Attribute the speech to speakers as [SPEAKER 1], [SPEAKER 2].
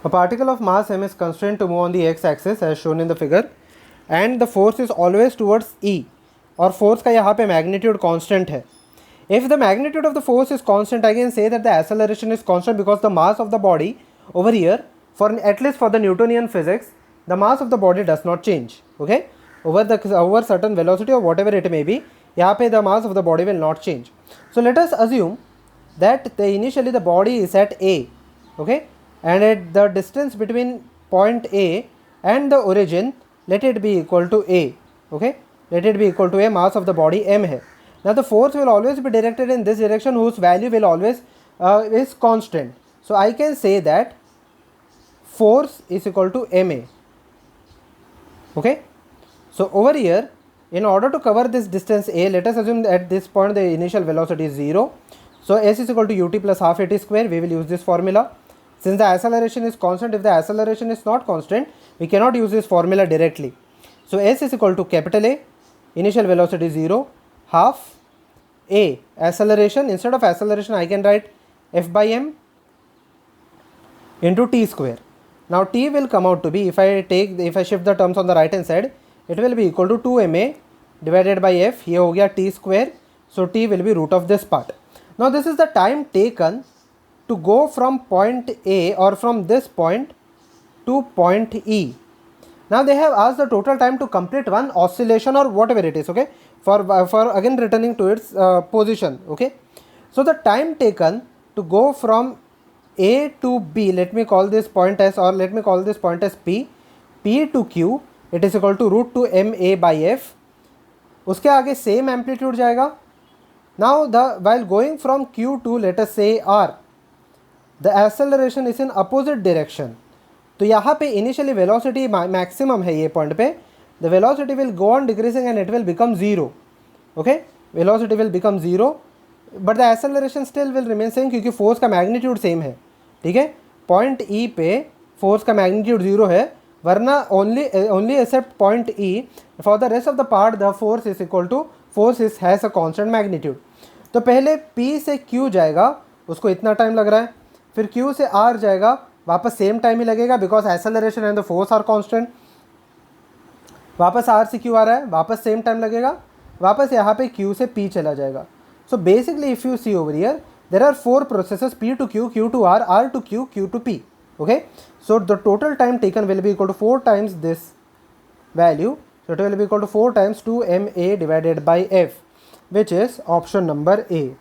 [SPEAKER 1] A particle of mass m is constrained to move on the x axis as shown in the figure and the force is always towards E और force का यहाँ पे magnitude constant है. If the magnitude of the force is constant, I can say that the acceleration is constant because the mass of the body over here, for at least for the Newtonian physics, the mass of the body does not change. Okay, over certain velocity or whatever it may be, यहाँ पे the mass of the body will not change. So let us assume that initially the body is at A. Okay, and at the distance between point A and the origin, let it be equal to A. Okay, let it be equal to A, mass of the body m है. Now the force will always be directed in this direction whose value will always is constant. So I can say that force is equal to ma. Okay, so over here, in order to cover this distance A, let us assume that at this point the initial velocity is 0. So s is equal to ut plus half at square. We will use this formula. Since the acceleration is constant, if the acceleration is not constant, we cannot use this formula directly. So s is equal to capital A, initial velocity 0, half A acceleration. Instead of acceleration, I can write f by m into t square. Now t will come out to be, if I shift the terms on the right hand side, it will be equal to 2ma divided by f. ये हो गया t square. So t will be root of this part. Now this is the time taken to go from point A or from this point to point E. Now they have asked the total time to complete one oscillation or whatever it is. Okay, for again returning to its position. Okay, so the time taken to go from A to B, let me call this point as, or let me call this point as P, P to Q, it is equal to root 2 ma by f. उसके आगे same amplitude जाएगा. Now while going from Q to let us say R, the acceleration is in opposite direction. तो यहाँ पे initially velocity maximum है ये point पे, the velocity will go on decreasing and it will become 0. Okay, velocity will become 0, but the acceleration still will remain same क्योंकि force का magnitude same है. ठीक है, point E पे force का magnitude 0 है, वरना only except point E, for the rest of the part the force is equal to, has a constant magnitude. तो पहले P से Q जाएगा, उसको इतना टाइम लग रहा है, फिर Q से R जाएगा, वापस सेम टाइम ही लगेगा because acceleration and the force are constant. वापस R से Q आ रहा है, वापस सेम टाइम लगेगा, वापस यहाँ पे Q से P चला जाएगा. So basically if you see over here there are 4 processes, P to Q, Q to R, R to Q, Q to P. Okay, so the total time taken will be equal to 4 times this value, so it will be equal to 4 times 2ma divided by f, which is option number A.